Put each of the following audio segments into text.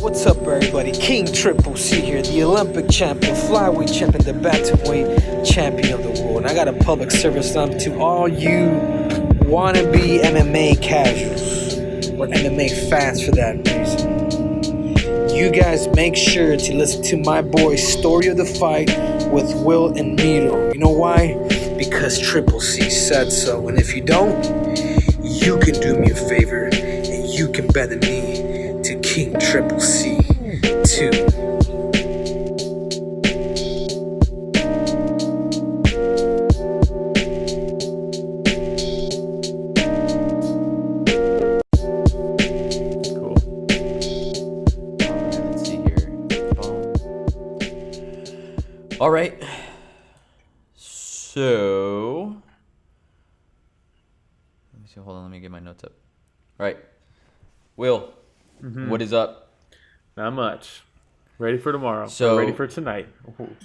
What's up, everybody? King Triple C here, the Olympic champion, flyweight champion, the bantamweight champion of the world. And I got a public service announcement to all you wannabe MMA casuals or MMA fans for that reason. You guys make sure to listen to my boy's Story of the Fight with Will and Miro. You know why? Because Triple C said so. And if you don't, you can do me a favor and you can bend the knee to King Triple C too. Cool. Let's see here. Boom. All right. So, let me see. Hold on. Let me get my notes up. All right. Will, what is up? Not much. Ready for tomorrow. So- Or ready for tonight. Ooh.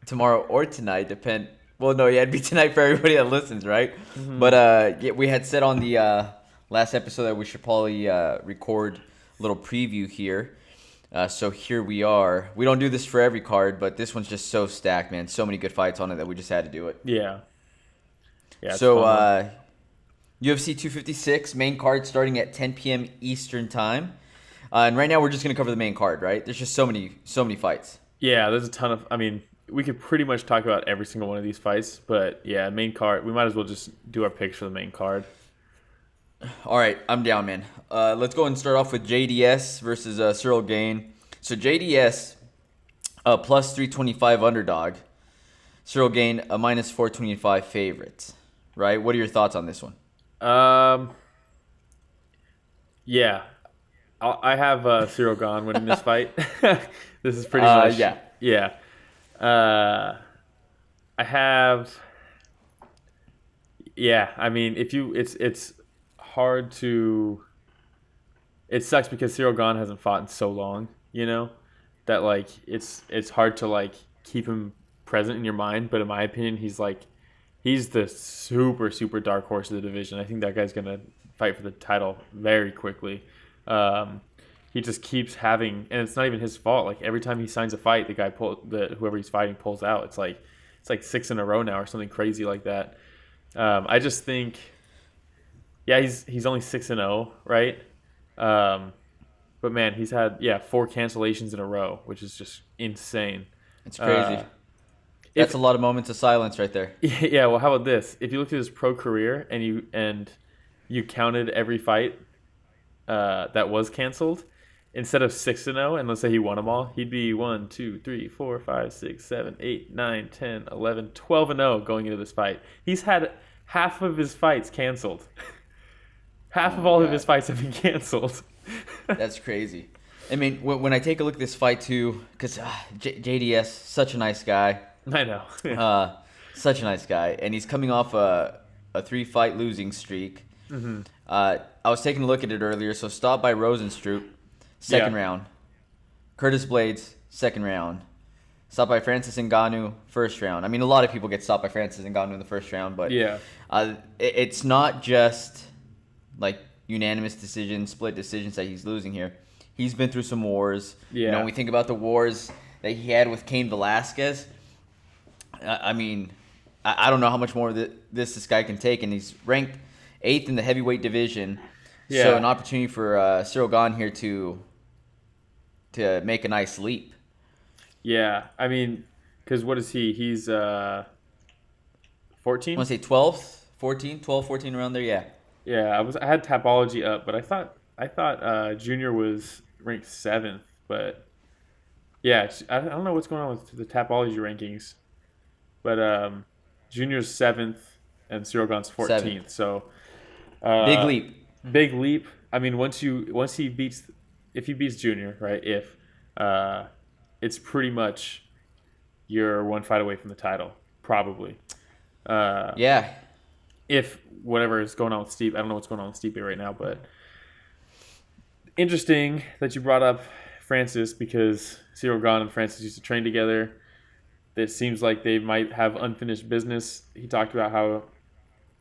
Tomorrow or tonight, depend. Well, no, yeah, it'd be tonight for everybody that listens, right? But yeah, we had said on the last episode that we should probably record a little preview here. So here we are. We don't do this for every card, but this one's just so stacked, man. So many good fights on it that we just had to do it. Yeah. Yeah. it's So fun. UFC 256 main card starting at 10 p.m. Eastern time. And right now we're just gonna cover the main card, right? There's just so many fights. Yeah, there's a ton of. I mean, we could pretty much talk about every single one of these fights, but yeah, main card. We might as well just do our picks for the main card. All right, I'm down, man. Let's go and start off with JDS versus Ciryl Gane. So JDS, plus 325 underdog. Ciryl Gane, a minus 425 favorite. Right? What are your thoughts on this one? Yeah, I have Ciryl Gane winning this fight. This is pretty much. Yeah. Yeah. I have. Yeah, I mean, it's hard to. It sucks because Ciryl Gane hasn't fought in so long, that like it's hard to like keep him present in your mind. But in my opinion, he's the super dark horse of the division. I think that guy's gonna fight for the title very quickly. He just keeps having, and it's not even his fault. Like every time he signs a fight, whoever he's fighting pulls out. It's like 6 in a row now or something crazy like that. I just think, yeah, he's only 6-0, right? But man, he's had 4 cancellations in a row, which is just insane. It's crazy. That's a lot of moments of silence right there. Yeah, well, how about this? If you looked at his pro career and you counted every fight that was canceled, instead of 6-0, and let's say he won them all, he'd be 1, 2, 3, 4, 5, 6, 7, 8, 9, 10, 11, 12-0 going into this fight. He's had half of his fights canceled. Half of all of his fights have been canceled. That's crazy. I mean, when I take a look at this fight too, because JDS, such a nice guy. I know. Such a nice guy. And he's coming off a 3-fight losing streak. I was taking a look at it earlier. So stopped by Rosenstruck, second round. Curtis Blades, second round. Stopped by Francis Ngannou, first round. I mean, a lot of people get stopped by Francis Ngannou in the first round. But it's not just like unanimous decisions, split decisions that he's losing here. He's been through some wars. Yeah. We think about the wars that he had with Cain Velasquez. I mean, I don't know how much more this guy can take, and he's ranked 8th in the heavyweight division. Yeah. So an opportunity for Ciryl Gane here to make a nice leap. Yeah, I mean, because what is he? He's 14? I want to say 12th, 14, 12, 14 around there, yeah. Yeah, I had Tapology up, but I thought Junior was ranked 7th, but yeah, I don't know what's going on with the Tapology rankings, but Junior's 7th and Ciryl Gane's 14th, 7th. So big leap. I mean, if he beats Junior, right? It's pretty much you're one fight away from the title, probably. Yeah. If whatever is going on with Stipe, I don't know what's going on with Stipe right now, but interesting that you brought up Francis because Ciryl Gane and Francis used to train together. It seems like they might have unfinished business. He talked about how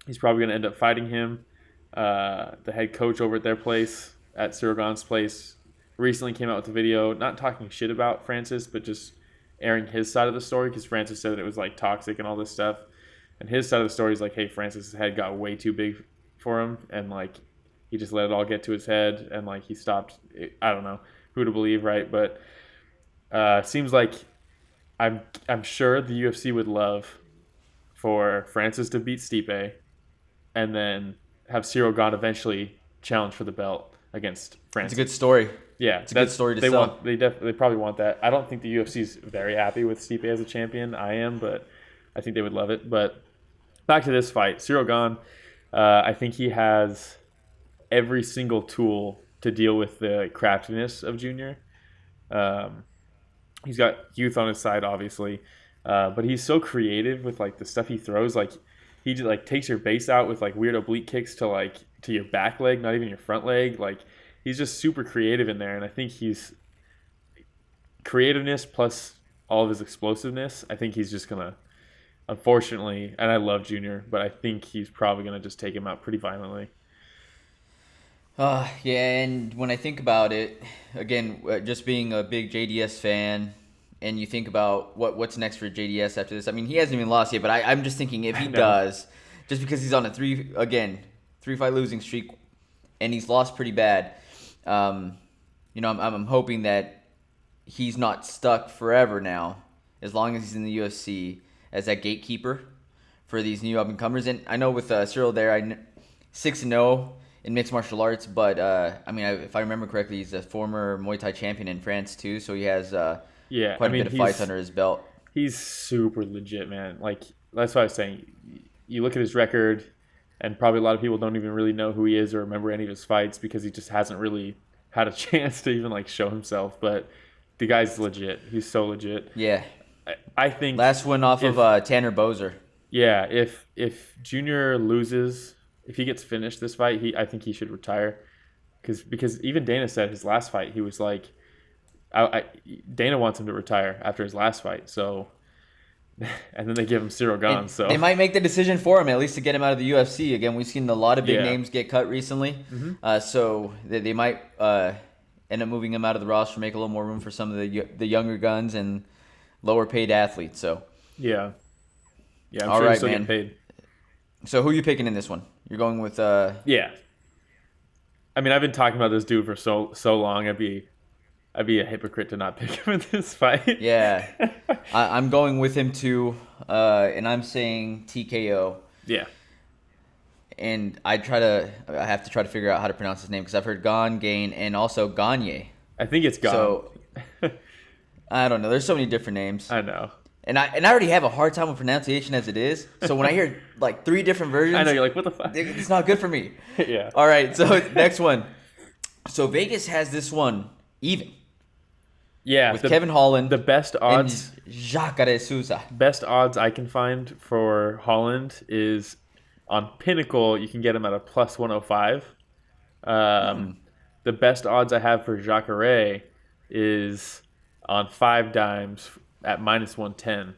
he's probably going to end up fighting him. The head coach over at their place, at Ciryl Gane's place, recently came out with a video, not talking shit about Francis, but just airing his side of the story, because Francis said that it was like toxic and all this stuff. And his side of the story is like, hey, Francis' head got way too big for him, and like he just let it all get to his head, and like he stopped. I don't know who to believe, right? But seems like I'm sure the UFC would love for Francis to beat Stipe, and then have Ciryl Gane eventually challenge for the belt against Francis. It's a good story. Yeah, it's a good story to sell. They probably want that. I don't think the UFC is very happy with Stipe as a champion. I am, but I think they would love it. But back to this fight, Ciryl Gane, I think he has every single tool to deal with the craftiness of Junior. He's got youth on his side, obviously, but he's so creative with like the stuff he throws. Like he just like takes your base out with like weird oblique kicks to your back leg, not even your front leg. Like he's just super creative in there, and I think he's creativeness plus all of his explosiveness. I think he's just gonna, unfortunately, and I love Junior, but I think he's probably gonna just take him out pretty violently. Yeah, and when I think about it, again, just being a big JDS fan, and you think about what's next for JDS after this. I mean, he hasn't even lost yet, but I'm just thinking if he does, just because he's on a three-fight losing streak, and he's lost pretty bad. I'm hoping that he's not stuck forever now, as long as he's in the UFC as that gatekeeper for these new up-and-comers. And I know with Ciryl there, 6-0 in mixed martial arts, but if I remember correctly, he's a former Muay Thai champion in France too, so he has quite a bit of fights under his belt. He's super legit, man. Like that's what I was saying. You look at his record, and probably a lot of people don't even really know who he is or remember any of his fights because he just hasn't really had a chance to even like show himself. But the guy's legit. He's so legit. Yeah. I think last win off of Tanner Bozer. Yeah, if Junior loses, if he gets finished this fight, I think he should retire, because even Dana said his last fight he was like, Dana wants him to retire after his last fight. So, and then they give him Ciryl Gane. So they might make the decision for him, at least to get him out of the UFC. Again, we've seen a lot of big names get cut recently, so they might end up moving him out of the roster, make a little more room for some of the younger guns and lower paid athletes. So yeah, I'm all sure right, he's still man. getting paid. So who are you picking in this one? You're going with Yeah. I mean, I've been talking about this dude for so long. I'd be a hypocrite to not pick him in this fight. Yeah. I'm going with him too, and I'm saying TKO. Yeah. And I have to try to figure out how to pronounce his name, because I've heard Gane, and also Gane. I think it's Gane. So I don't know. There's so many different names. I know. And I already have a hard time with pronunciation as it is. So when I hear like 3 different versions, I know, you're like, what the fuck? It's not good for me. Yeah. All right. So next one. So Vegas has this one even. Yeah. With Kevin Holland. The best odds. And Jacare Souza. Best odds I can find for Holland is on Pinnacle. You can get him at a plus 105. The best odds I have for Jacare is on 5 Dimes at minus 110.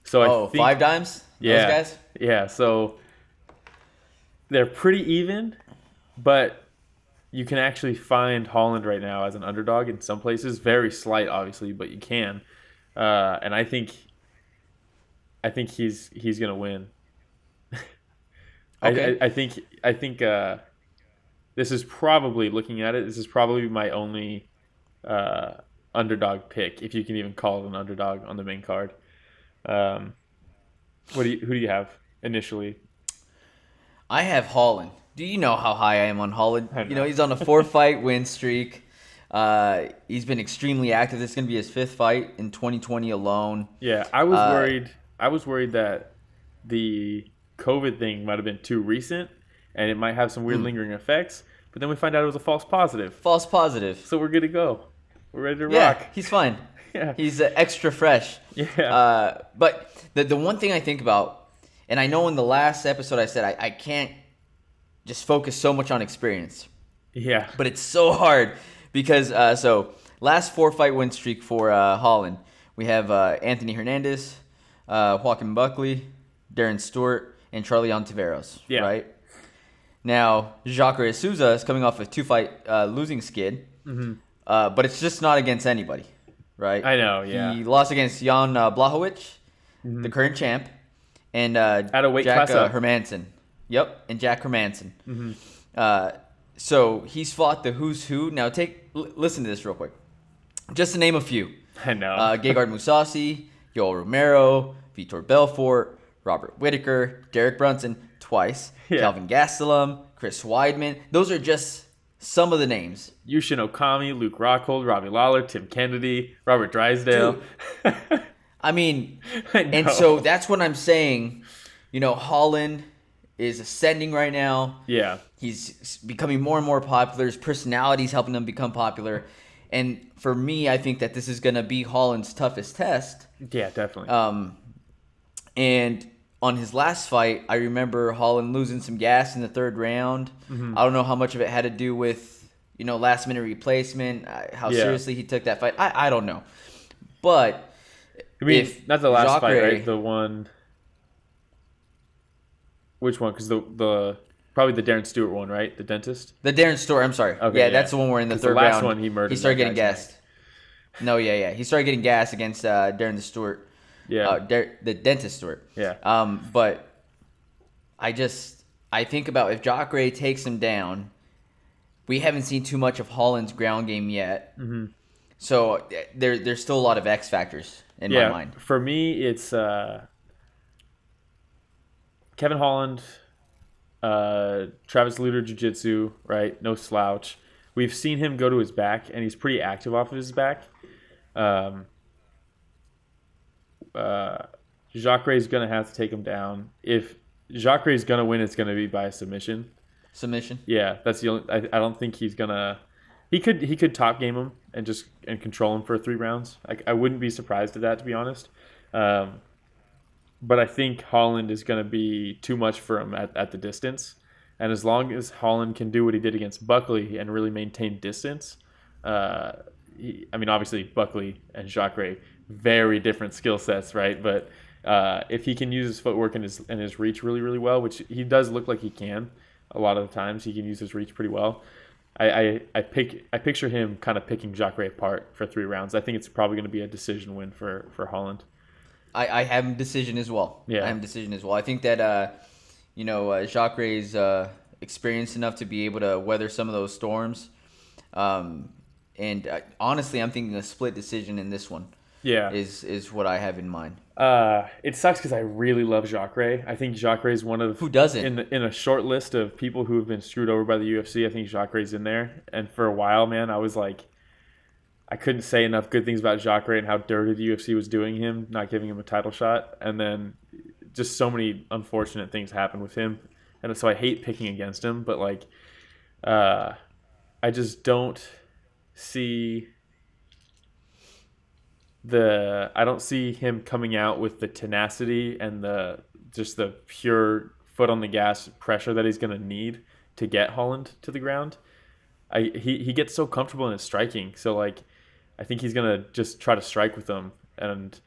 So I think, 5 Dimes? Yeah, those guys? Yeah, so they're pretty even, but you can actually find Holland right now as an underdog in some places. Very slight, obviously, but you can. And I think he's gonna win. Okay. I think this is probably, looking at it, this is probably my only underdog pick, if you can even call it an underdog on the main card. Who do you have initially? I have Holland. Do you know how high I am on Holland? I know. You know, he's on a 4-fight win streak. He's been extremely active. This is going to be his 5th fight in 2020 alone. Yeah, I was worried that the COVID thing might have been too recent and it might have some weird lingering effects. But then we find out it was a false positive. False positive. So we're good to go. We're ready to Yeah, rock. he's fine. Yeah. He's extra fresh. Yeah. But the one thing I think about, and I know in the last episode I said I can't just focus so much on experience. Yeah. But it's so hard because, so last 4-fight win streak for Holland. We have Anthony Hernandez, Joaquin Buckley, Darren Stewart, and Charlie Ontiveros. Yeah. Right? Now, Jacare Souza is coming off a 2-fight losing skid. but it's just not against anybody, right? I know, yeah. He lost against Jan Blachowicz, the current champ, and At a weight Jack class up. Hermanson. Yep, and Jack Hermanson. So he's fought the who's who. Now listen to this real quick. Just to name a few. I know. Gegard Mousasi, Yoel Romero, Vitor Belfort, Robert Whitaker, Derek Brunson twice, Kelvin Gastelum, Chris Weidman. Those are just some of the names. Yushin Okami, Luke Rockhold, Robbie Lawler, Tim Kennedy, Robert Drysdale. I mean, and so that's what I'm saying. Holland is ascending right now. Yeah. He's becoming more and more popular. His personality's helping him become popular. And for me, I think that this is going to be Holland's toughest test. Yeah, definitely. And on his last fight, I remember Holland losing some gas in the third round. I don't know how much of it had to do with, last minute replacement, how seriously he took that fight. I don't know. But not the last Jacare, fight, right? The one. Which one? Because the probably the Darren Stewart one, right? The dentist. The Darren Stewart. I'm sorry. Okay, yeah, that's the one where in the third last round one he murdered. He started that getting guy's gassed. No, yeah. He started getting gassed against Darren Stewart. Yeah. The dentist Stewart. Yeah. But I think about if Jacare takes him down, we haven't seen too much of Holland's ground game yet. Mm-hmm. So there's still a lot of X factors in my mind. For me, it's Kevin Holland, Travis Lutter Jiu-Jitsu, right? No slouch. We've seen him go to his back, and he's pretty active off of his back. Jacare is going to have to take him down. If Jacare is going to win, it's going to be by a submission. Submission? Yeah, that's the only. I don't think he's going to. He could top game him and control him for 3 rounds. I wouldn't be surprised at that, to be honest. But I think Holland is going to be too much for him at the distance. And as long as Holland can do what he did against Buckley and really maintain distance, obviously Buckley and Jacare, very different skill sets, right? But if he can use his footwork and his reach really, really well, which he does look like he can a lot of the times, he can use his reach pretty well. I picture him kind of picking Jacare apart for 3 rounds. I think it's probably going to be a decision win for Holland. I have a decision as well. Yeah. I have a decision as well. I think that Jacare is experienced enough to be able to weather some of those storms. And honestly, I'm thinking a split decision in this one. Yeah, is what I have in mind. It sucks because I really love Jacare. I think Jacare is one of who doesn't in a short list of people who have been screwed over by the UFC. I think Jacare's in there, and for a while, man, I was like, I couldn't say enough good things about Jacare and how dirty the UFC was doing him, not giving him a title shot, and then just so many unfortunate things happened with him, and so I hate picking against him. But I just don't see. I don't see him coming out with the tenacity and the pure foot on the gas pressure that he's going to need to get Holland to the ground. He gets so comfortable in his striking, so I think he's going to just try to strike with them, and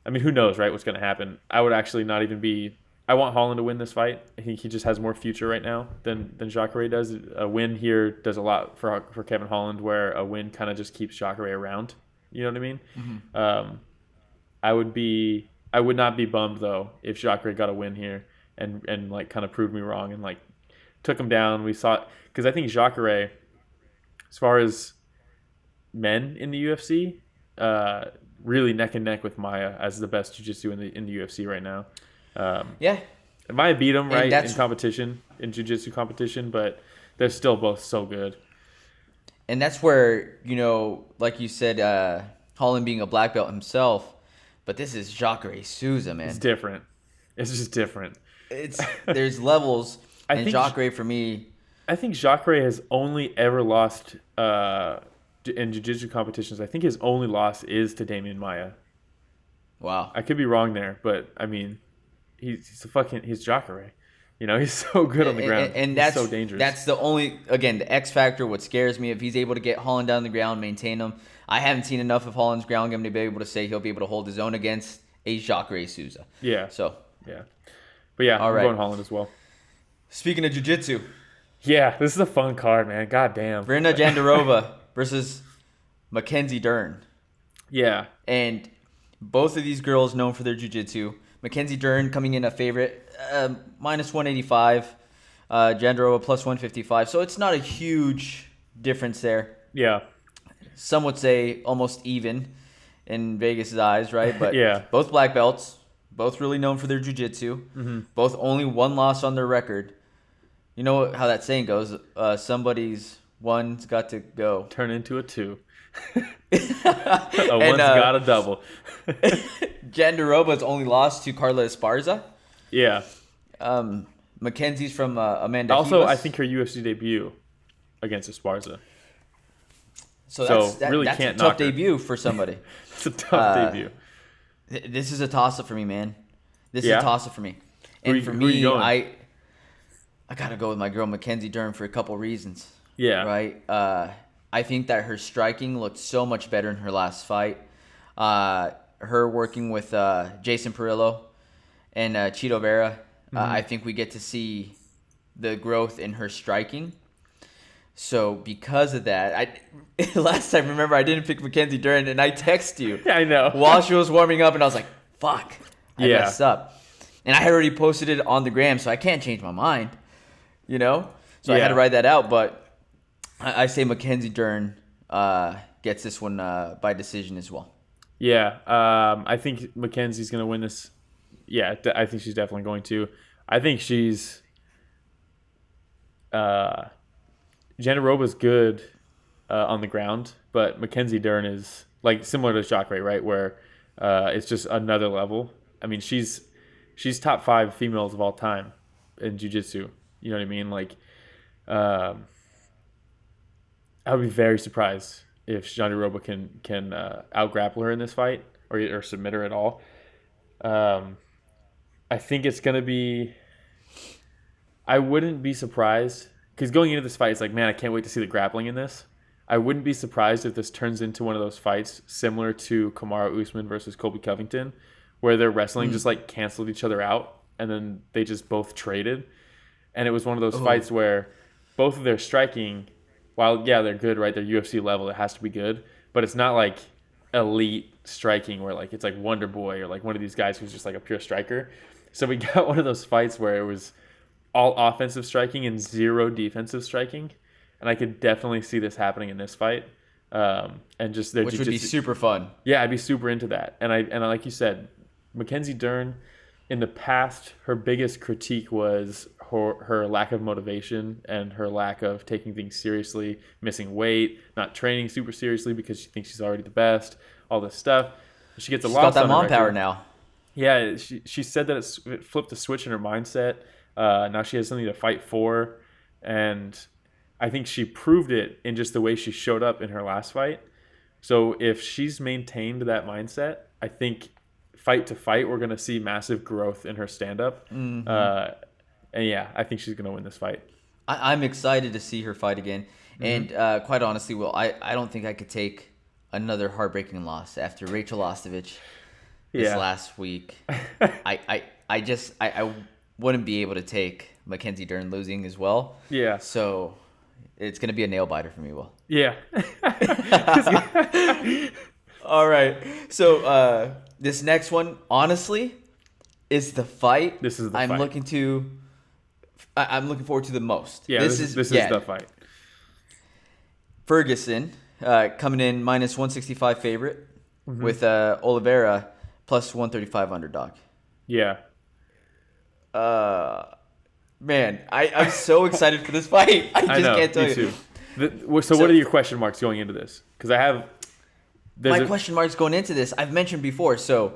who knows, right? What's going to happen? I would actually not even be. I want Holland to win this fight. I think he just has more future right now than Jacare does. A win here does a lot for Kevin Holland, where a win kind of just keeps Jacare around. You know what I mean? Mm-hmm. I would not be bummed though if Jacare got a win here and kind of proved me wrong and took him down. We saw it because I think Jacare, as far as men in the UFC, really neck and neck with Maia as the best jiu-jitsu in the UFC right now. Maia beat him right in competition, in jiu-jitsu competition, but they're still both so good. And that's where, like you said, Holland being a black belt himself, but this is Jacare Souza, man. It's different. It's just different. There's levels, and Jacare for me. I think Jacare has only ever lost in jiu-jitsu competitions. I think his only loss is to Damian Maia. Wow. I could be wrong there, but he's Jacare. He's so good on the ground. And that's so dangerous. That's the only, again, the X factor, what scares me, if he's able to get Holland down the ground, maintain him. I haven't seen enough of Holland's ground game to be able to say he'll be able to hold his own against a Jacare Souza. Yeah. So. Yeah. But yeah, I'm going Holland as well. Speaking of jiu-jitsu. Yeah, this is a fun card, man. God damn. Virna Jandiroba versus Mackenzie Dern. Yeah. And both of these girls known for their jiu-jitsu. Mackenzie Dern coming in a favorite, minus 185. Jandiroba plus 155. So it's not a huge difference there. Yeah. Some would say almost even in Vegas' eyes, right? But Yeah. both black belts, both really known for their jiu-jitsu, both only one loss on their record. You know how that saying goes, somebody's one's got to go. Turn into a two. One's got a double. Jandiroba's only lost to Carla Esparza. Yeah. Mackenzie's from Amanda Also, Ribas. I think her UFC debut against Esparza. So that's really that's can't a tough knock her. debut for somebody. It's a tough debut. This is a toss-up for me, man. This is Yeah? a toss-up for me. Who And for are you me, going? I got to go with my girl Mackenzie Dern for a couple reasons. Yeah. Right? I think that her striking looked so much better in her last fight. Her working with Jason Perillo and Cheeto Vera, I think we get to see the growth in her striking. So because of that, last time, remember, I didn't pick Mackenzie Dern, and I text you I know. while she was warming up, and I was like, fuck, I Yeah. messed up. And I had already posted it on the gram, so I can't change my mind, you know? So I had to Yeah. write that out, but I say Mackenzie Dern gets this one by decision as well. Yeah. I think Mackenzie's going to win this. Yeah, I think she's definitely going to. I think she's... Jandiroba's good on the ground, but Mackenzie Dern is like similar to Jacare, right? Where it's just another level. I mean, she's top 5 females of all time in jiu-jitsu. You know what I mean? Like, I would be very surprised if Jandiroba can out-grapple her in this fight or submit her at all. I think it's going to be... I wouldn't be surprised... Because going into this fight, it's like, man, I can't wait to see the grappling in this. I wouldn't be surprised if this turns into one of those fights similar to Kamaru Usman versus Colby Covington, where their wrestling just like canceled each other out, and then they just both traded. And it was one of those fights where both of their striking, while, yeah, they're good, right? They're UFC level. It has to be good. But it's not like elite striking where like it's like Wonder Boy or like one of these guys who's just like a pure striker. So we got one of those fights where it was all offensive striking and zero defensive striking, and I could definitely see this happening in this fight. And just their Which would be super fun. Yeah, I'd be super into that. And I like you said, Mackenzie Dern, in the past, her biggest critique was her lack of motivation and her lack of taking things seriously, missing weight, not training super seriously because she thinks she's already the best, all this stuff. She gets a She's loss got that on her mom record. power now. Yeah, she said that it flipped a switch in her mindset. Now she has something to fight for, and I think she proved it in just the way she showed up in her last fight. So if she's maintained that mindset, I think fight to fight, we're going to see massive growth in her stand-up. Mm-hmm. And yeah, I think she's going to win this fight. I'm excited to see her fight again. And quite honestly, Will, I don't think I could take another heartbreaking loss after Rachel Ostovich this last week. I wouldn't be able to take Mackenzie Dern losing as well. Yeah. So it's going to be a nail biter for me, Will. Yeah. All right. So this next one, honestly, is the fight This is the I'm fight. I'm looking forward to the most. Yeah, this is the fight. Ferguson coming in minus 165 favorite with Oliveira plus 135 underdog. Yeah. Man, I'm so excited for this fight. I just can't tell me you. Too. So what are your question marks going into this? Because I have... My question marks going into this, I've mentioned before. So,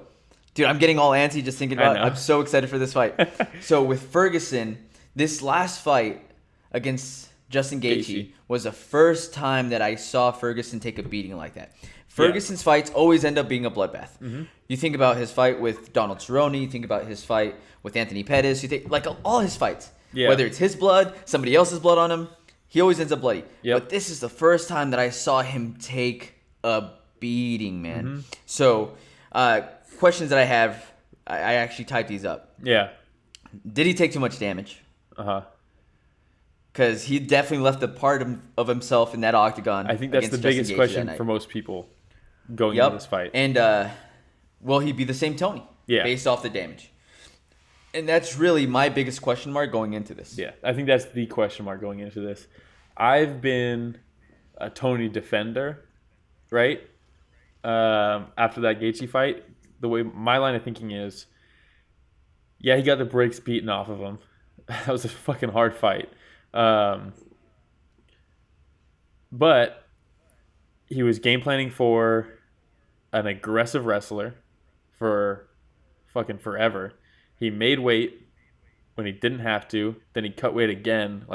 dude, I'm getting all antsy just thinking about it. I'm so excited for this fight. So with Ferguson, this last fight against Justin Gaethje was the first time that I saw Ferguson take a beating like that. Ferguson's fights always end up being a bloodbath. Mm-hmm. You think about his fight with Donald Cerrone, you think about his fight with Anthony Pettis, you think like all his fights. Yeah. Whether it's his blood, somebody else's blood on him, he always ends up bloody. Yep. But this is the first time that I saw him take a beating, man. Mm-hmm. So, questions that I have, I actually typed these up. Yeah. Did he take too much damage? Uh-huh. because he definitely left a part of himself in that octagon. I think that's the biggest question for most people going into this fight. And will he be the same Tony? Yeah. Based off the damage. And that's really my biggest question mark going into this. Yeah, I think that's the question mark going into this. I've been a Tony defender, right? After that Gaethje fight, the way my line of thinking is, yeah, he got the brakes beaten off of him. That was a fucking hard fight. But he was game planning for an aggressive wrestler for fucking forever. He made weight when he didn't have to. Then he cut weight again,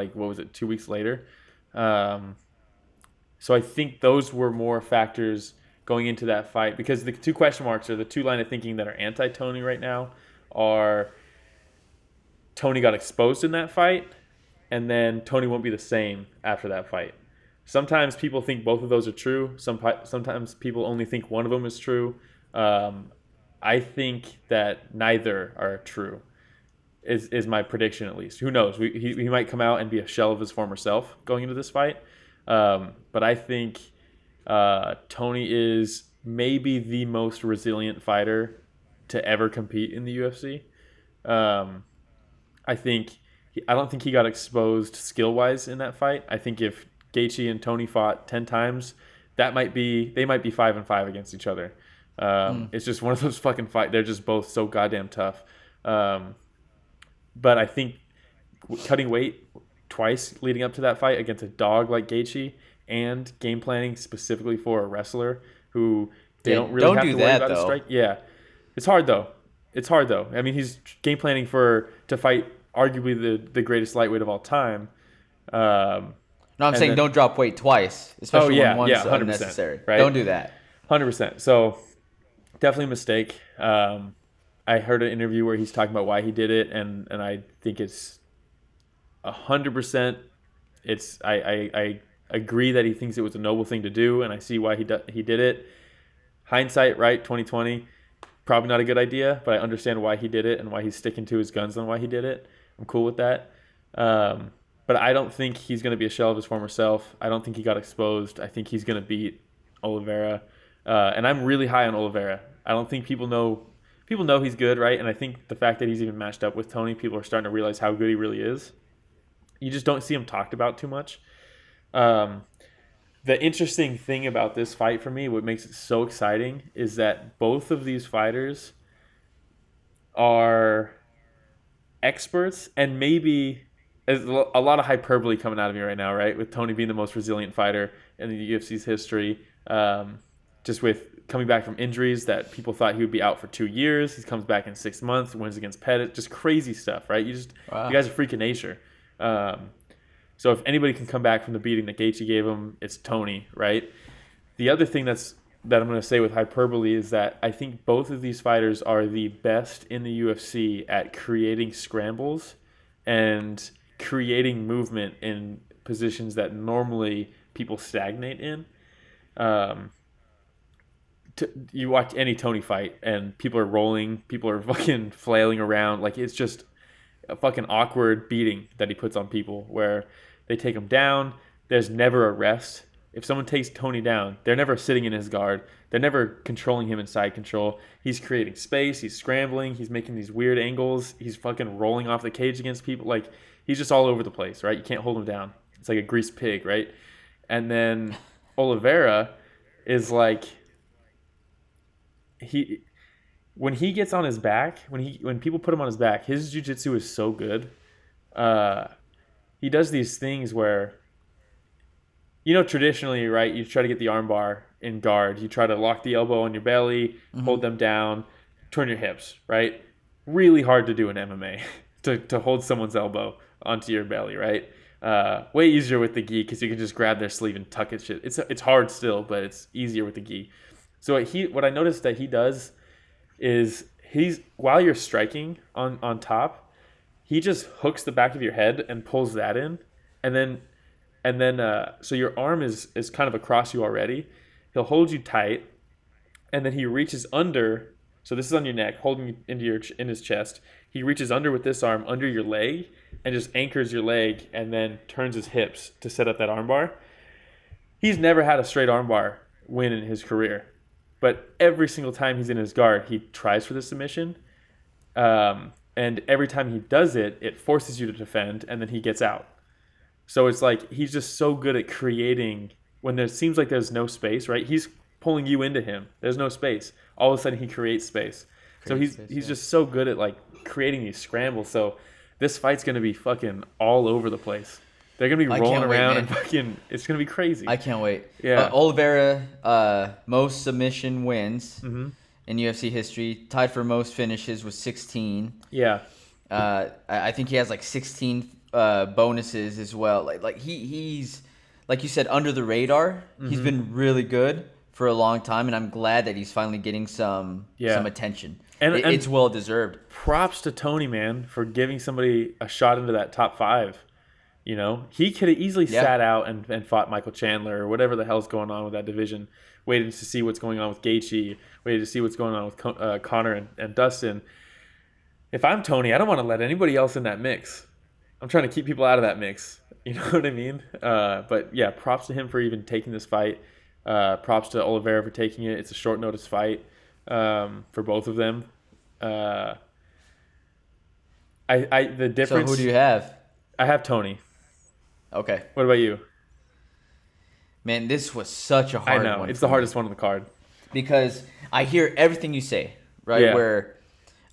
2 weeks later? So I think those were more factors going into that fight, because the two question marks, or the two line of thinking that are anti-Tony right now, are Tony got exposed in that fight, and then Tony won't be the same after that fight. Sometimes people think both of those are true. Sometimes people only think one of them is true. I think that neither are true, is my prediction at least. Who knows? He might come out and be a shell of his former self going into this fight. But I think Tony is maybe the most resilient fighter to ever compete in the UFC. I don't think he got exposed skill-wise in that fight. I think if Gaethje and Tony fought 10 times, they might be 5-5 against each other. It's just one of those fucking fights. They're just both so goddamn tough. But I think cutting weight twice leading up to that fight against a dog like Gaethje, and game planning specifically for a wrestler who they don't really have to worry about a strike. Yeah, it's hard though. I mean, he's game planning to fight arguably the greatest lightweight of all time. No, I'm saying don't drop weight twice, especially when one's unnecessary. Right? Don't do that. 100%. So definitely a mistake. I heard an interview where he's talking about why he did it, and I think it's 100%. I agree that he thinks it was a noble thing to do, and I see why he did it. Hindsight, right? 2020, probably not a good idea, but I understand why he did it and why he's sticking to his guns on why he did it. I'm cool with that. But I don't think he's going to be a shell of his former self. I don't think he got exposed. I think he's going to beat Oliveira. And I'm really high on Oliveira. I don't think people know he's good, right? And I think the fact that he's even matched up with Tony, people are starting to realize how good he really is. You just don't see him talked about too much. The interesting thing about this fight for me, what makes it so exciting, is that both of these fighters are experts, and maybe there's a lot of hyperbole coming out of me right now, right? With Tony being the most resilient fighter in the UFC's history, just with coming back from injuries that people thought he would be out for 2 years. He comes back in 6 months, wins against Pettit, just crazy stuff, right? You guys are freak of nature. So if anybody can come back from the beating that Gaethje gave him, it's Tony, right? The other thing that I'm going to say with hyperbole is that I think both of these fighters are the best in the UFC at creating scrambles and creating movement in positions that normally people stagnate in. You watch any Tony fight and people are rolling, people are fucking flailing around. Like, it's just a fucking awkward beating that he puts on people where they take him down. There's never a rest. If someone takes Tony down, they're never sitting in his guard. They're never controlling him in side control. He's creating space. He's scrambling. He's making these weird angles. He's fucking rolling off the cage against people. Like, he's just all over the place, right? You can't hold him down. It's like a greased pig, right? And then Oliveira is like, when he gets on his back, when people put him on his back, his jiu-jitsu is so good. He does these things where, traditionally, right, you try to get the armbar in guard. You try to lock the elbow on your belly, hold them down, turn your hips, right? Really hard to do in MMA, to hold someone's elbow onto your belly, right? Way easier with the gi because you can just grab their sleeve and tuck it. Shit. It's hard still, but it's easier with the gi. So what I noticed that he does is while you're striking on top, he just hooks the back of your head and pulls that in, and then so your arm is kind of across you already. He'll hold you tight, and then he reaches under So this is on your neck, holding in his chest. He reaches under with this arm under your leg and just anchors your leg and then turns his hips to set up that armbar. He's never had a straight armbar win in his career, but every single time he's in his guard, he tries for the submission. And every time he does it, it forces you to defend, and then he gets out. So it's like he's just so good at creating when there seems like there's no space, right? He's pulling you into him. There's no space. All of a sudden, he creates space. He's just so good at like creating these scrambles. So this fight's gonna be fucking all over the place. They're gonna be rolling around and fucking. It's gonna be crazy. I can't wait. Yeah. Oliveira, most submission wins. Mm-hmm. In UFC history, tied for most finishes with 16. Yeah. I think he has like 16 bonuses as well. Like he's like you said, under the radar. Mm-hmm. He's been really good for a long time, and I'm glad that he's finally getting some attention. And it's well deserved. Props to Tony, man, for giving somebody a shot into that top 5. You know, he could have easily sat out and fought Michael Chandler or whatever the hell's going on with that division. Waited to see what's going on with Gaethje. Waited to see what's going on with Conor and Dustin. If I'm Tony, I don't want to let anybody else in that mix. I'm trying to keep people out of that mix. You know what I mean? But yeah, props to him for even taking this fight. Props to Oliveira for taking it. It's a short notice fight for both of them. The difference. So who do you have? I have Tony. Okay. What about you? Man, this was such a hard one. I know. It's the hardest one on the card. Because I hear everything you say, right? Yeah. Where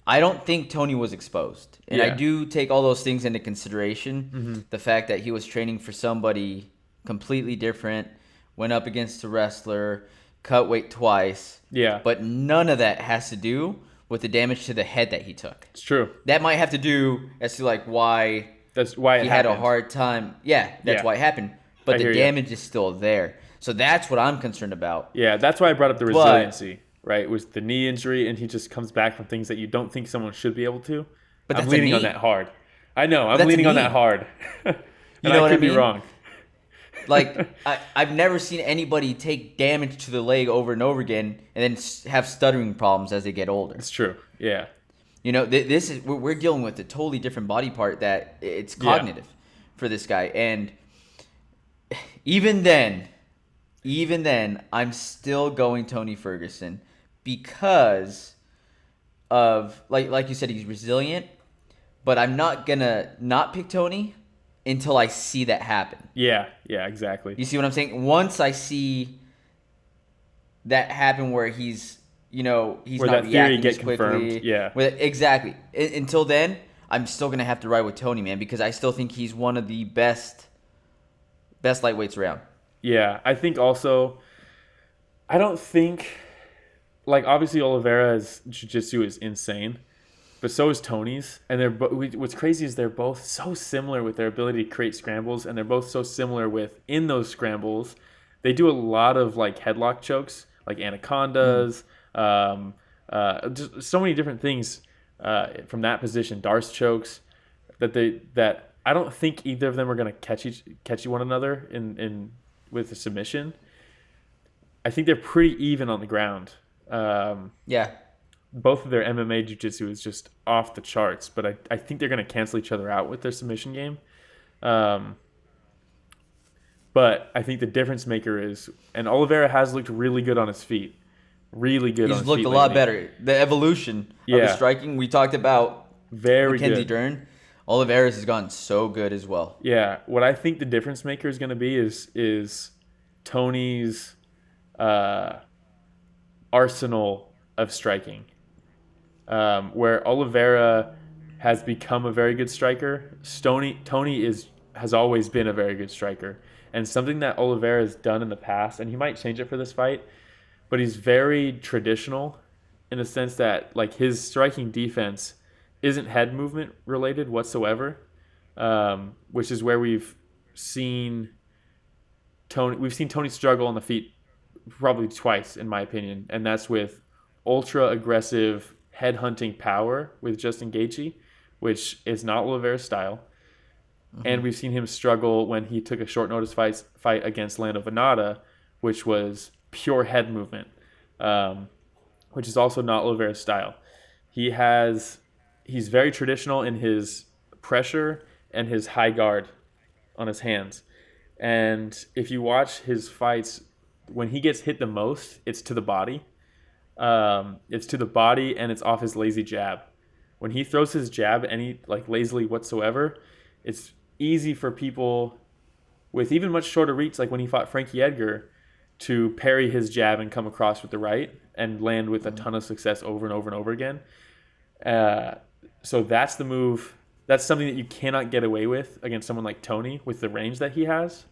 I don't think Tony was exposed. And I do take all those things into consideration. Mm-hmm. The fact that he was training for somebody completely different, went up against a wrestler, cut weight twice. Yeah. But none of that has to do with the damage to the head that he took. It's true. That might have to do as to like why he had a hard time. Yeah, that's why it happened. But the damage is still there. So that's what I'm concerned about. Yeah, that's why I brought up the resiliency, right? It was the knee injury, and he just comes back from things that you don't think someone should be able to. But I'm leaning on that hard. I know, I'm leaning on that hard. And you know what I mean? Be wrong. Like, I've never seen anybody take damage to the leg over and over again and then have stuttering problems as they get older. It's true, yeah. You know, we're dealing with a totally different body part that it's cognitive for this guy. And even then, I'm still going Tony Ferguson because of, like you said, he's resilient. But I'm not going to not pick Tony until I see that happen. Yeah, exactly. You see what I'm saying? Once I see that happen where he's not reacting as quickly. Yeah. Exactly. Until then, I'm still going to have to ride with Tony, man, because I still think he's one of the best lightweights around. Yeah, I think also, I don't think, like, obviously Oliveira's jiu-jitsu is insane, but so is Tony's. And what's crazy is they're both so similar with their ability to create scrambles, and they're both so similar with, in those scrambles, they do a lot of, like, headlock chokes, like anacondas, just so many different things from that position, Darce chokes, that I don't think either of them are going to catch one another in with a submission. I think they're pretty even on the ground. Both of their MMA jiu-jitsu is just off the charts, but I think they're going to cancel each other out with their submission game. But I think the difference maker is, and Oliveira has looked really good on his feet. Really good on his feet. He's looked a lot better. The evolution of the striking, we talked about Mackenzie Dern. Oliveira's has gone so good as well. Yeah. What I think the difference maker is going to be is Tony's arsenal of striking. Where Oliveira has become a very good striker, Tony has always been a very good striker. And something that Oliveira has done in the past, and he might change it for this fight, but he's very traditional in the sense that, like, his striking defense isn't head movement related whatsoever, which is where we've seen Tony struggle on the feet probably twice, in my opinion, and that's with ultra aggressive head hunting power with Justin Gaethje, which is not Oliveira's style. Mm-hmm. And we've seen him struggle when he took a short notice fight against Lando Venata, which was pure head movement. which is also not Oliveira's style. He's very traditional in his pressure and his high guard on his hands. And if you watch his fights, when he gets hit the most, it's to the body. It's to the body, and it's off his lazy jab. When he throws his jab lazily whatsoever, it's easy for people with even much shorter reach, like when he fought Frankie Edgar, to parry his jab and come across with the right and land with a ton of success over and over and over again. So that's the move. That's something that you cannot get away with against someone like Tony with the range that he has,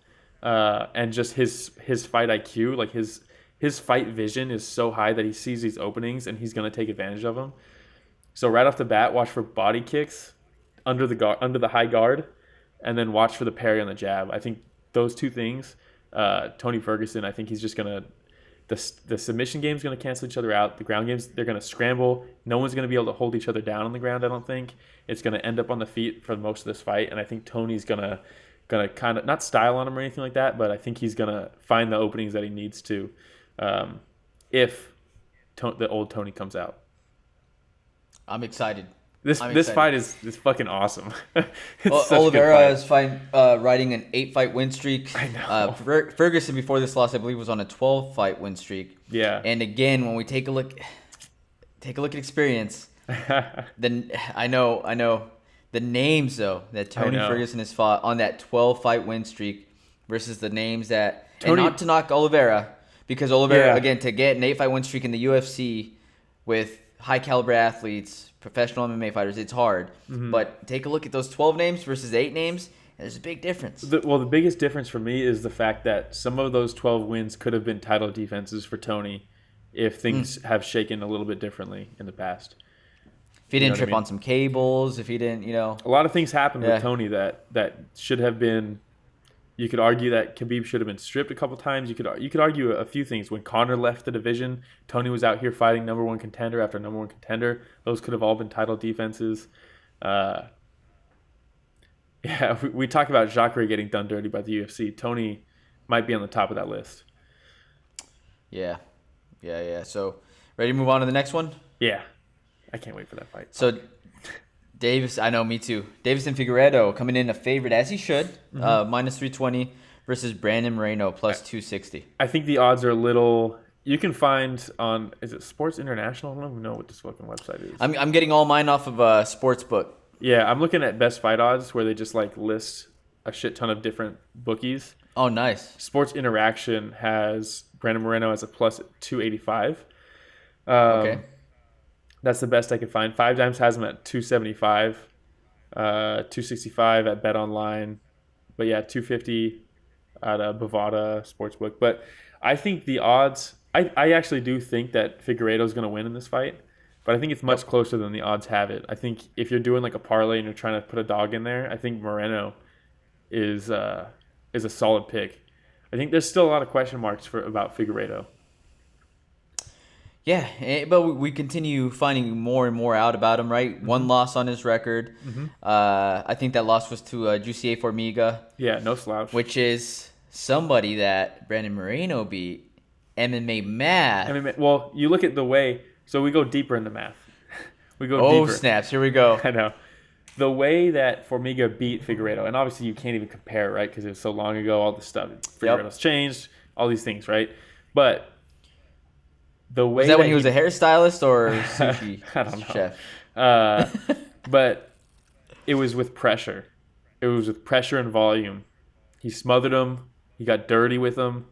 and just his fight IQ. Like his fight vision is so high that he sees these openings and he's going to take advantage of them. So right off the bat, watch for body kicks under the high guard, and then watch for the parry on the jab. I think those two things, Tony Ferguson, I think he's just going to the submission game's going to cancel each other out. The ground games, they're going to scramble. No one's going to be able to hold each other down on the ground, I don't think. It's going to end up on the feet for most of this fight, and I think Tony's going to kind of, not style on him or anything like that, but I think he's going to find the openings that he needs to if the old Tony comes out. I'm excited. This fight is fucking awesome. Oliveira is riding an 8-fight win streak. I know. Ferguson before this loss, I believe, was on a 12-fight win streak. Yeah. And again, when we take a look at experience, then I know the names though that Tony Ferguson has fought on that 12-fight win streak versus the names that and not to knock Oliveira, because Oliveira again, to get an 8-fight win streak in the UFC with high caliber athletes, professional MMA fighters, it's hard. Mm-hmm. But take a look at those 12 names versus 8 names. There's a big difference. The biggest difference for me is the fact that some of those 12 wins could have been title defenses for Tony if things have shaken a little bit differently in the past. If he didn't trip on some cables, if he didn't, A lot of things happened with Tony that should have been. You could argue that Khabib should have been stripped a couple times. You could argue a few things. When Conor left the division, Tony was out here fighting number one contender after number one contender. Those could have all been title defenses. We talk about Jacare getting done dirty by the UFC. Tony might be on the top of that list. Yeah. So, ready to move on to the next one? Yeah. I can't wait for that fight. So, I know, me too. Deiveson Figueiredo coming in a favorite, as he should, minus 320 versus Brandon Moreno, plus 260. I think the odds are a little... You can find on... Is it Sports International? I don't even know what this fucking website is. I'm getting all mine off of Sportsbook. Yeah, I'm looking at Best Fight Odds, where they just list a shit ton of different bookies. Oh, nice. Sports Interaction has Brandon Moreno as a plus 285. Okay. That's the best I could find. 5 Dimes has him at 275, 265 at Bet Online, but 250 at Bovada Sportsbook. But I think the odds, I actually do think that Figueiredo is going to win in this fight, but I think it's much closer than the odds have it. I think if you're doing a parlay and you're trying to put a dog in there, I think Moreno is a solid pick. I think there's still a lot of question marks about Figueiredo. Yeah, but we continue finding more and more out about him, right? Mm-hmm. 1 loss on his record. Mm-hmm. I think that loss was to Jussier Formiga. Yeah, no slouch. Which is somebody that Brandon Moreno beat. MMA math. Well, you look at the way... So we go deeper into math. We go deeper. Oh, snaps. Here we go. I know. The way that Formiga beat Figueiredo, and obviously you can't even compare, right? Because it was so long ago, all this stuff. Figueiredo's changed, all these things, right? But... The way was that when he was a hairstylist or sushi I don't know. chef? But it was with pressure. It was with pressure and volume. He smothered him. He got dirty with him.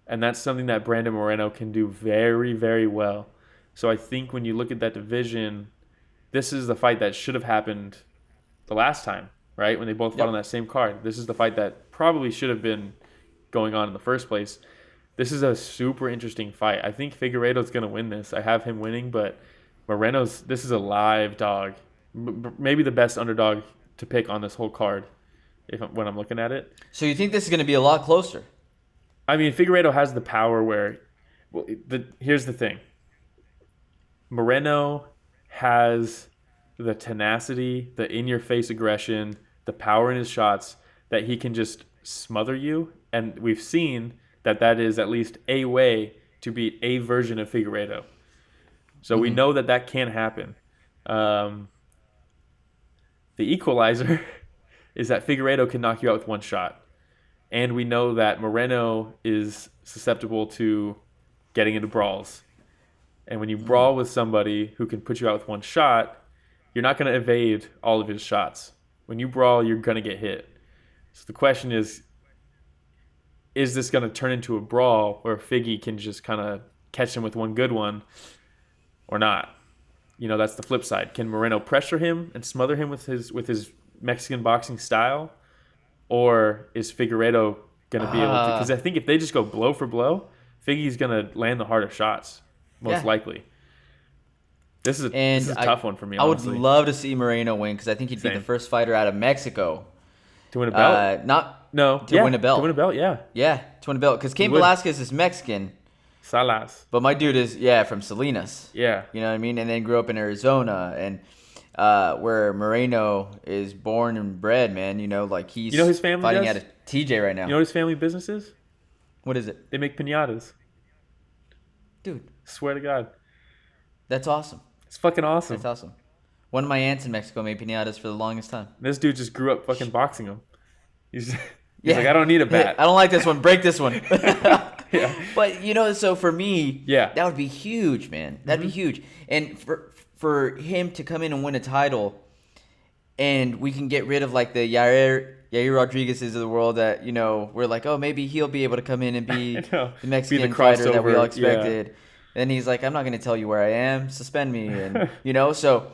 And that's something that Brandon Moreno can do very, very well. So I think when you look at that division, this is the fight that should have happened the last time, right? When they both fought on that same card. This is the fight that probably should have been going on in the first place. This is a super interesting fight. I think Figueiredo's going to win this. I have him winning, but this is a live dog. Maybe the best underdog to pick on this whole card when I'm looking at it. So you think this is going to be a lot closer? I mean, Figueiredo has the power where... Well, here's the thing. Moreno has the tenacity, the in-your-face aggression, the power in his shots that he can just smother you. And we've seen... that is at least a way to beat a version of Figueiredo. So we know that can happen. The equalizer is that Figueiredo can knock you out with one shot. And we know that Moreno is susceptible to getting into brawls. And when you brawl with somebody who can put you out with one shot, you're not going to evade all of his shots. When you brawl, you're going to get hit. So the question is this going to turn into a brawl where Figgy can just kind of catch him with one good one or not? That's the flip side. Can Moreno pressure him and smother him with his Mexican boxing style? Or is Figueiredo going to be able to? Because I think if they just go blow for blow, Figgy's going to land the harder shots, most likely. This is a tough one for me, honestly. I would love to see Moreno win because I think he'd be the first fighter out of Mexico. To win a belt? Win a belt. To win a belt, yeah. Yeah, to win a belt. Because Cain Velasquez is Mexican. Salas. But my dude is, from Salinas. Yeah. You know what I mean? And then grew up in Arizona. And where Moreno is born and bred, man. He's his family fighting does? at a TJ right now. You know what his family business is? What is it? They make piñatas. Dude. Swear to God. That's awesome. It's fucking awesome. That's awesome. One of my aunts in Mexico made piñatas for the longest time. This dude just grew up fucking boxing them. He's like, I don't need a bat. I don't like this one. Break this one. Yeah. But, so for me, that would be huge, man. That'd be huge. And for him to come in and win a title, and we can get rid of, the Yair Rodriguez's of the world that, we're like, oh, maybe he'll be able to come in and be the Mexican fighter that we all expected. Yeah. And he's like, I'm not going to tell you where I am. Suspend me. And, so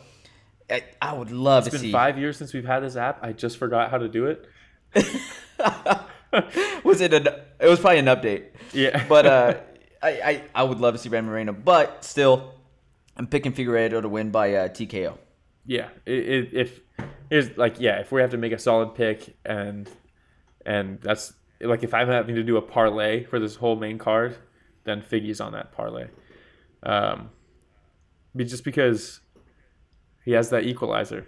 I would love to see. It's been 5 years since we've had this app. I just forgot how to do it. It was probably an update. Yeah. But I would love to see Brandon Moreno. But still, I'm picking Figueiredo to win by TKO. Yeah. If we have to make a solid pick and that's if I'm having to do a parlay for this whole main card, then Figgy's on that parlay. Just because he has that equalizer.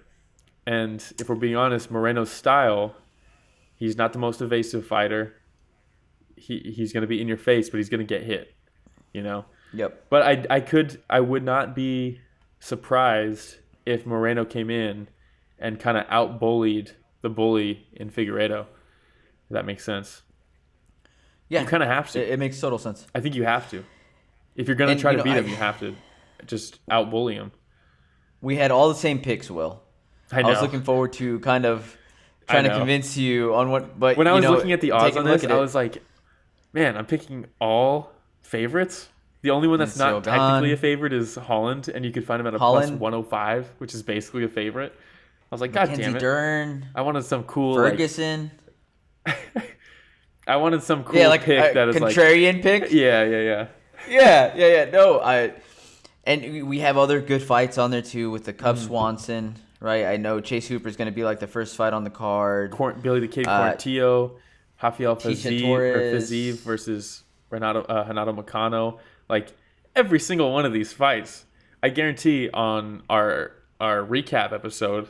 And if we're being honest, Moreno's style, he's not the most evasive fighter. He's going to be in your face, but he's going to get hit, Yep. But I would not be surprised if Moreno came in and kind of out-bullied the bully in Figueiredo. If that makes sense. Yeah. You kind of have to. It makes total sense. I think you have to. If you're going to try to beat him, you have to just out-bully him. We had all the same picks, Will. I know. I was looking forward to kind of trying to convince you on what. But when I was looking at the odds on this, I was like, man, I'm picking all favorites. The only one that's not technically a favorite is Holland, and you could find him at a plus 105, which is basically a favorite. I was like, God damn it. Dern. I wanted some cool Ferguson. I wanted some cool pick that is contrarian pick. Yeah. No, and we have other good fights on there too with the Cub Swanson, right? I know Chase Hooper is going to be the first fight on the card. Billy the Kid Quartillo, Rafael Fiziev versus Renato Moicano. Every single one of these fights, I guarantee on our recap episode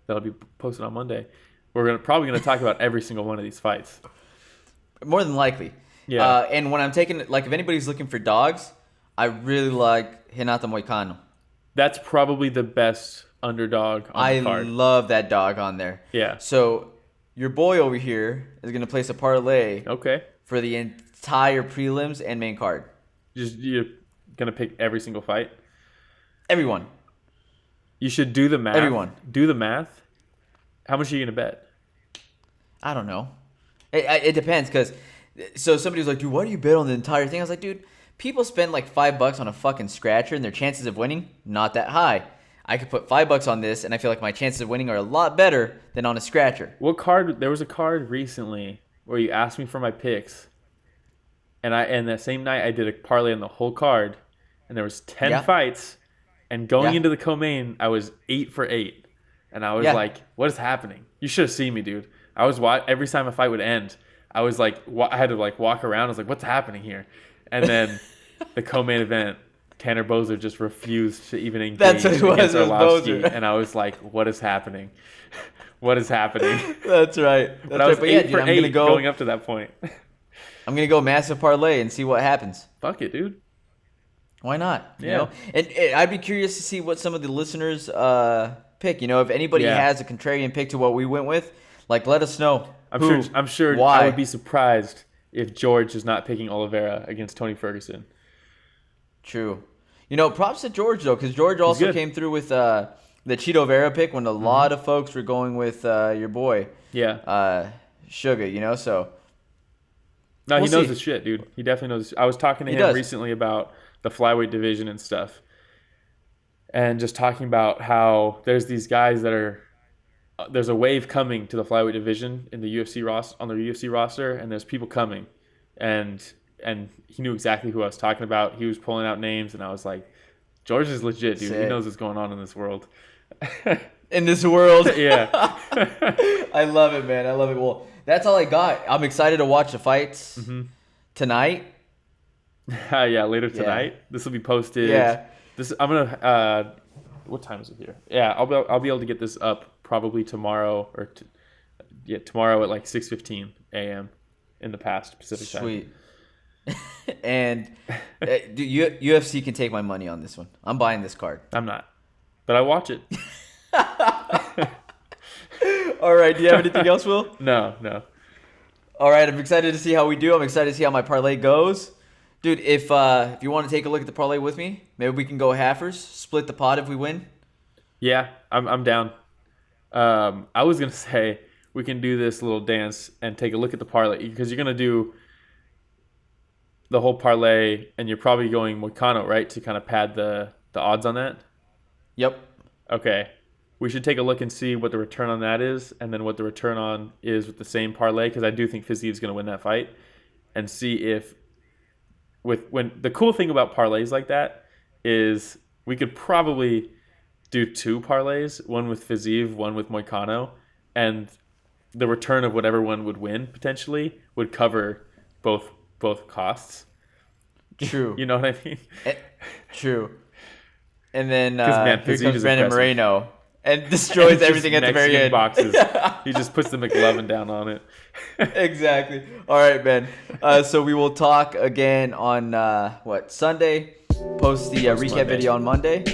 that'll be posted on Monday, we're probably gonna talk about every single one of these fights. More than likely. Yeah. And when I'm taking if anybody's looking for dogs, I really like Renato Moicano. That's probably the best underdog on the card. I love that dog on there. Yeah. So your boy over here is gonna place a parlay. Okay. For the entire prelims and main card. You're gonna pick every single fight? Everyone. You should do the math. Everyone. Do the math. How much are you gonna bet? I don't know. It depends because somebody was like, dude, why do you bet on the entire thing? I was like, dude, people spend $5 on a fucking scratcher and their chances of winning not that high. I could put $5 on this and I feel like my chances of winning are a lot better than on a scratcher. What card? There was a card recently where you asked me for my picks. And that same night, I did a parlay on the whole card, and there was 10 fights. And going into the co-main, I was 8 for 8, and I was like, "What is happening?" You should have seen me, dude. I was every time a fight would end, I was I had to walk around. I was like, "What's happening here?" And then the co-main event, Tanner Bozer just refused to even engage. That's what it was, Arlovsky, and I was like, "What is happening? What is happening?" That's right. But I was 8 for 8 going up to that point. I'm going to go massive parlay and see what happens. Fuck it, dude. Why not? You Yeah. know, and I'd be curious to see what some of the listeners pick. You know, if anybody has a contrarian pick to what we went with, like let us know. I'm sure. Why? I would be surprised if George is not picking Oliveira against Tony Ferguson. True. You know, props to George though, because George also came through with the Cheeto Vera pick when a lot of folks were going with your boy. Yeah. Sugar. You know, so. No, he knows his shit, dude. He definitely knows. I was talking to him recently about the flyweight division and stuff, and just talking about how there's these guys that are. There's a wave coming to the flyweight division in the UFC roster, and there's people coming, and he knew exactly who I was talking about. He was pulling out names, and I was like, George is legit, dude. Sick. He knows what's going on in this world. In this world, yeah. I love it, man. I love it. Well, that's all I got. I'm excited to watch the fights tonight. Yeah, later tonight. Yeah. This will be posted. Yeah. I'm gonna. What time is it here? Yeah, I'll be able to get this up probably tomorrow tomorrow at like 6:15 a.m. in the past Pacific time. Sweet. And UFC can take my money on this one. I'm buying this card. I'm not, but I watch it. All right. Do you have anything else, Will? No. All right. I'm excited to see how we do. I'm excited to see how my parlay goes. Dude, if you want to take a look at the parlay with me, maybe we can go halfers, split the pot if we win. Yeah, I'm down. I was going to say we can do this little dance and take a look at the parlay because you're going to do the whole parlay and you're probably going Moicano, right, to kind of pad the odds on that? Yep. Okay. We should take a look and see what the return on that is and then what the return on is with the same parlay because I do think Fiziev is going to win that fight and see if when the cool thing about parlays like that is we could probably do 2 parlays, one with Fiziev, one with Moicano, and the return of whatever one would win potentially would cover both True. costs. You know what I mean? True. And then man, here Fiziev comes is Brandon impressive. Moreno and destroys everything at the very end. Boxes. He just puts the McLovin down on it. Exactly. All right, man. So we will talk again on Sunday. Post the recap Monday. video on Monday.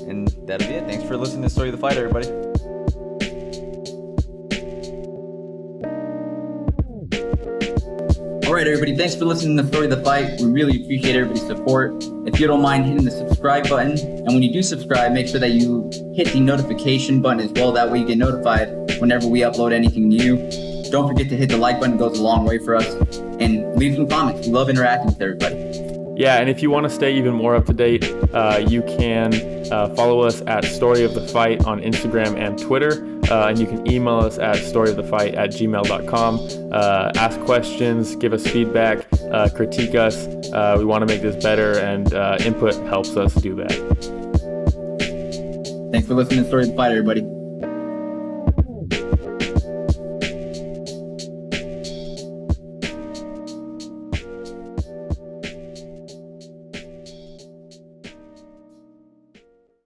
And that'll be it. Thanks for listening to Story of the Fight, everybody. All right, everybody. Thanks for listening to the Story of the Fight. We really appreciate everybody's support. If you don't mind hitting the subscribe button, and when you do subscribe, make sure that you hit the notification button as well. That way you get notified whenever we upload anything new. Don't forget to hit the like button. It goes a long way for us. And leave some comments. We love interacting with everybody. Yeah, and if you want to stay even more up to date, you can follow us at Story of the Fight on Instagram and Twitter. And you can email us at storyofthefight@gmail.com. Ask questions, give us feedback, critique us. We want to make this better, and input helps us do that. Thanks for listening to Story of the Fight, everybody.